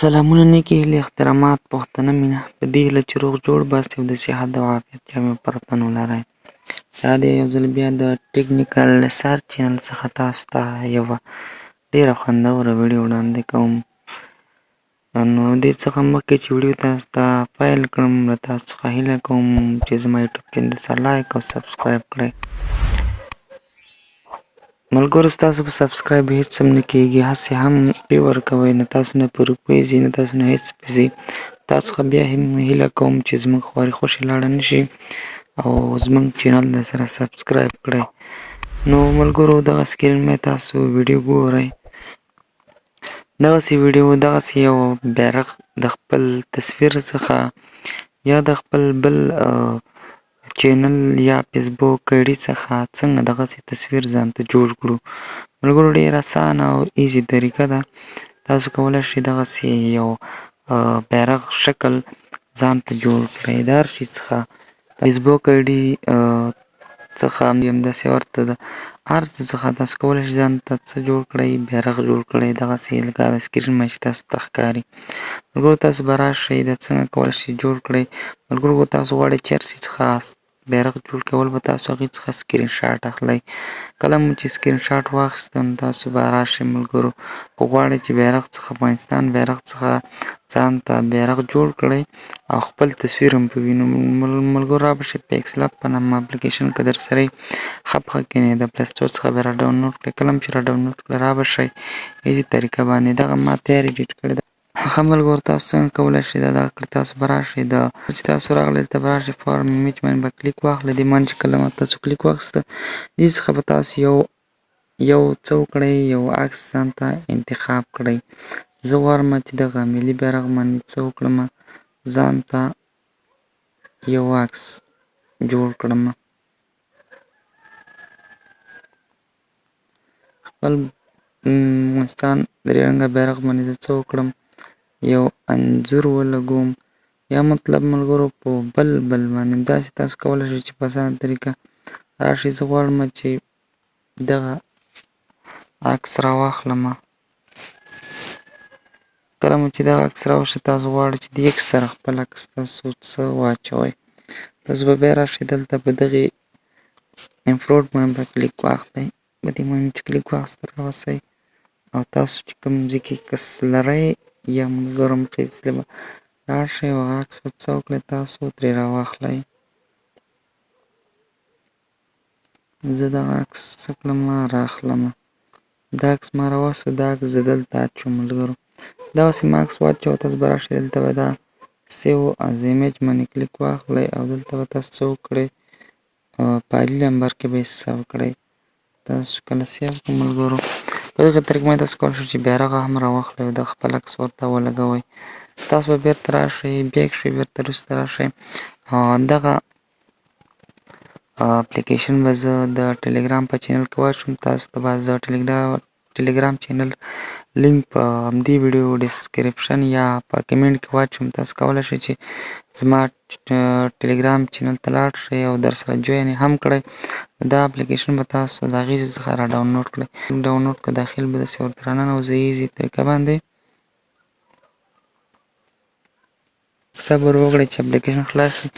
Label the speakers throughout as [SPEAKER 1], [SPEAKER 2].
[SPEAKER 1] سلامونه نیکې هیلې احترامات پښتنه مینه په دې هیله چې روغ جوړ باست او د صحت او عافیت جامې پرتن ولرئ. دا دی یو ځل بیا د ټیکنیکل سرچ چینل څخه تاسو ته یوه ډېره خوندوره ویډیو وړاندې کوم. نو دې څخه مخکې چې ویډیو تاسو ته پیل کړم له تاسو څخه هیله کوم چې زما یوټیوب چینل سره لایک او سبسکرایب کړئ. ملګرو ستاسو په سبسکرایب هېڅ هم نه کېږي، هسې هم پې ورکوئ، نه تاسو نه په روپۍ ځي نه تاسو نه هېڅ پې ځي. تاسو څخه بیا هم هیله کوم چې زموږ خواري خوشې لاړه نه شي او زموږ چینل سره سبسکرایب کړئ. نو ملګرو دغه سکرین مې تاسو ویډیو ګورئ، دغسې ویډیو دغسې یو بیرغ د خپل تصویر څخه یا د خپل بل چینل یا فیسبوک آیډي څخه څنګه دغسې تصویر ځان ته جوړ کړو. ملګرو ډېر اسانه او ایزي طریقه ده. تاسو کولی شئ دغسې یو بیرغ شکل ځان ته جوړ کړئ. د هر شي څخه فیسبوک آیډي څخه همداسې ورته ده، هر څه څخه تاسو کولی شئ ځان ته څه جوړ کړئ، بیرغ جوړ کړئ دغسې لکه د سکرین باندې چې تاسو ته ښکاري. ملګرو تاسو به راشئ دا څنګه کولی شئ جوړ کړئ. ملګرو که تاسو غواړئ چې هر شي څخه بیرغ جوړ کول به تاسو هغې څخه سکرین شاټ اخلئ. کله مو چې سکرین شاټ واخیسته نو تاسو به راشئ ملګرو که غواړئ چې بیرغ څخه افغانستان بیرغ څخه ځان ته بیرغ جوړ کړئ او خپل تصویر هم پې وي، نو ملګرو را به شئ په ایکسل اپ په نامه اپلیکیشن که در سره یې ښه په ښه کښېنئ، د پلی سټور څخه به را ډاونلوډ کړئ. کله هم چې را ډاونلوډ کړئ را به شئ ایزي طریقه باندې دغه ما تیار ایډیټ کړې ده. ښه ملګرو تاسو څنګه کولی شئ دا دغه کړئ. تاسو به راشئ د چې تاسو راغلئ دلته به راشئ فارم ایمیج باندې به کلیک واخلئ. دې باندې چې کله تاسو کلیک واخیسته دې څخه به تاسو یو څه وکړئ، یو عکس ځان ته انتخاب کړئ. زه غواړم چې دغه ملي بیرغ باندې څه وکړم، ځان ته یو عکس جوړ کړم. خپل افغانستان درې رنګه بیرغ باندې زه څه وکړم، یو انځور ولګوم یا مطلب ملګرو په بل باندې داسې تاسو کولی شئ چې په اسانه طریقه راشئ. زه غواړم چې دغه عکس راواخلم. کله مو چې دغه عکس راوشي تاسو غواړئ چې د ایکس سره خپل عکس تاسو څه واچوئ، تاسو به بیا راشئ دلته په دغې انفلوډ باندې به کلیک واخلئ. په دې باندې چې کلیک واخیسته راوسئ او تاسو چې کوم ځای کې عکس لرئ یا ملګرو مخې ته به لاړ شئ او هغه عکس به څه وکړئ تاسو ترې راواخلئ. زه دغه عکس څه کړم رااخلم. دا عکس ما راوستو، دا عکس زه دلته اچوم ملګرو. دغسې ما عکس واچوه، تاسو به راشئ دلته به دا سیو از ایمیج باندې کلیک واخلئ او دلته به تاسو څه وکړئ فایلي نمبر کې به یې سیو کړئ. تاسو کله سیو کړئ ملګرو په دغه طریقه باندې تاسو کولی شئ چې بیرغ هم راواخلئ او د خپل عکس ورته ولګوئ. تاسو به بیرته راشئ، بیک شئ، بیرته وروسته راشئ. دغه اپلیکیشن به زه د ټلګرام په چینل کې واچوم. تاسو ته به زه ټلګرام چینل لینک په همدې ویډیو ډسکرپشن یا په کمنټ کې واچوم. تاسو کولی شئ چې زما ټلګرام چینل ته لاړ شئ او در سره جوین هم کړئ. دا اپلیکیشن به تاسو د هغې څخه را ډاونلوډ کړئ. ډاونلوډ که داخل به داسې ورته راننوځئ ایزي طریقه باندې. صبر وکړئ چې اپلیکیشن خلاص شي.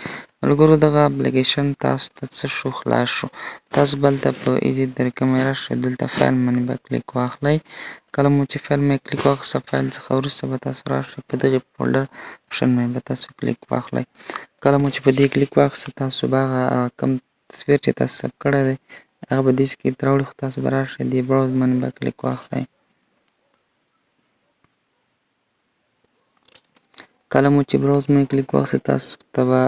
[SPEAKER 1] ملګرو دغه اپلیکیشن تاسو ته څه شو، خلاص شو. تاسو به هلته په ایزي طریقه باندې راشئ، دلته فایل باندې به کلیک واخلئ. کله مو چې فایل باندې کلیک واخیسته فایل څخه وروسته به تاسو راشئ په دغې فولډر آپشن باندې به تاسو کلیک واخلئ. کله مو چې په دې کلیک واخیسته تاسو به هغه کوم تصویر چې تاسو ثبت کړی دی هغه به دې کې راوړي، خو تاسو به راشئ دې براوز باندې به کلیک واخلئ. کله مو چې براوز باندې کلیک واخیسته تاسو ته به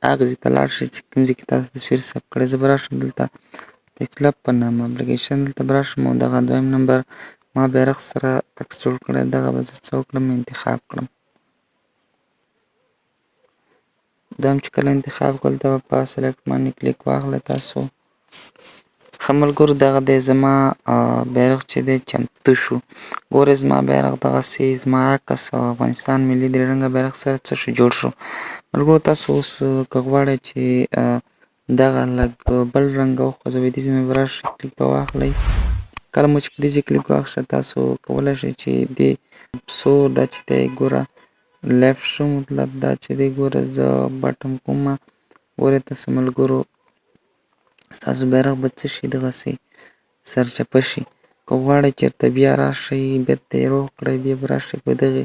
[SPEAKER 1] هغه ځای ته لاړ شئ چې کوم ځای کې تاسو تصویر ثبت کړی. زه به راشم دلته ایکسل اپ په نامه اپلیکیشن دلته به راشم او دغه دویم نمبر ما بیرغ سره عکس جوړ کړی دغه به زه څه وکړم انتخاب کړم. دا هم چې کله انتخاب کړل دلته به په سلیکټ باندې کلیک واخلئ تاسو. ښه ملګرو دغه دی زما بیرغ چې دی چمتو شو. ګورئ زما بیرغ دغسې زما عکس او افغانستان ملي درې رنګه بیرغ سره څه شو جوړ شو. ملګرو تاسو اوس که غواړئ چې دغه لږ بل رنګ وخوځوئ دې ځای باندې به راشئ کلیک به واخلئ کله مو چې په دې ځای کلیک واخیسته تاسو کولی شئ چې دې سور دا چې دی ګوره لیفټ شو مطلب دا چې دی ګوره زه بټن کومه ګورئ تاسو ملګرو ستاسو بیرغ به څه شي دغسې سرچپه شي. که غواړئ چېرته بیا راشئ بېرته یې روغ کړئ بیا به راشئ په دغې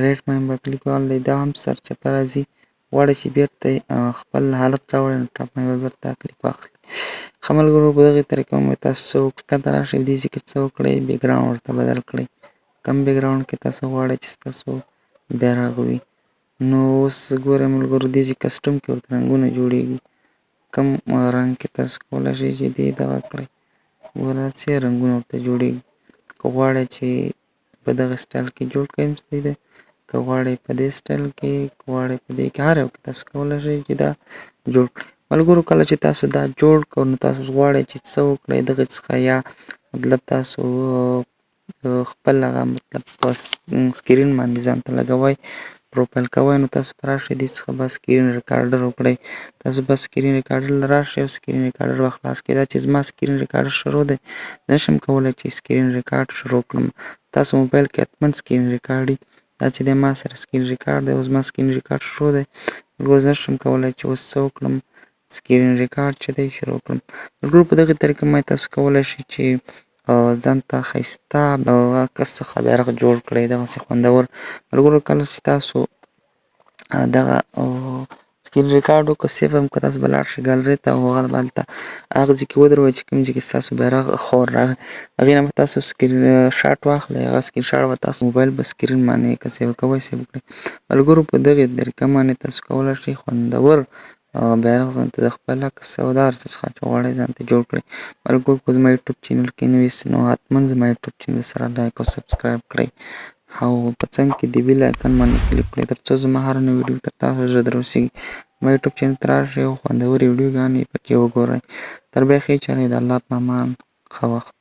[SPEAKER 1] ریډ ماین به کلیک وهلی دا هم سرچپه راځي. غواړئ چې بېرته خپل حالت راوړئ نو ټاپ ماین به بېرته کلیک واخلئ. ښه ملګرو په دغې طریقه باندې تاسو څه وکړئ ښکته راشئ په دې ځای کې څه وکړئ بیکګراونډ ورته بدل کړئ. کم بیکګراونډ کې تاسو غواړئ چې ستاسو بیرغ وي. نو اوس ګورئ ملګرو دې ځای کسټم کې ورته رنګونه جوړېږي. کم رنګ کې تاسو کولی شئ چې دې دغه کړئ ګوره داسې رنګونه ورته جوړېږي. که غواړئ چې په دغه سټایل کې جوړ کړئ هم صحیح دی. که غواړئ په دې سټایل کې که غواړئ په دې کې هر یو کې تاسو کولی شئ چې دا جوړ کړئ. ملګرو کله چې تاسو دا جوړ کړئ نو تاسو غواړئ چې څه وکړئ دغې څخه یا مطلب تاسو خپل هغه مطلب په سکرین باندې ځان ته لګوئ پروفایل کوئ نو تاسو به راشئ دې څخه به سکرین ریکارډر وکړئ. تاسو به سکرین ریکارډر له راشئ او سکرین ریکارډر به خلاص کړئ. دا چې زما سکرین ریکارډر شروع دی زه نشم کولی چې سکرین ریکارډ شروع کړم. تاسو موبایل کې حتما سکرین ریکارډ وي. دا چې دی ما سره سکرین ریکارډ دی او زما سکرین ریکارډ شروع دی ملګرو زه نشم کولی چې اوس څه وکړم سکرین ریکارډ چې دی شروع کړم. ملګرو په دغې طریقه باندې تاسو کولی شئ چې ځان ته ښایسته کس څخه بیرغ جوړ کړئ دغسې خوندور. ملګرو کله چې تاسو دغه سکرین ریکارډ وکړو سیف هم که تاسو به لاړ شئ ګالرۍ ته او هغه به هلته هغه ځای کې ودروئ چې کوم ځای کې ستاسو بیرغ خور راغی هغې نه به تاسو سکرین شاټ واخلئ هغه سکرین شاټ به تاسو موبایل په سکرین باندې که سیو کوئ سیو کړئ. ملګرو په دغې طریقه باندې تاسو کولی شئ خوندور بیرغ ځان ته د خپل عکس او د هر څه څخه چې غواړئ ځان ته جوړ کړئ. ملګرو که زما یوټیوب چینل کې نوي یاست نو حتما زما یوټیوب چینل سره لایک او سبسکرایب کړئ او په څنګ کې د بیل آیکن باندې کلیک کړئ تر څو زما هره نوې ویډیو تر تاسو ژر دررسېږي. زما یوټیوب چینل ته راشئ او خوندورې ویډیوګانې پکې وګورئ. تر بیا ښې چارې د الله په امان ښه وخت.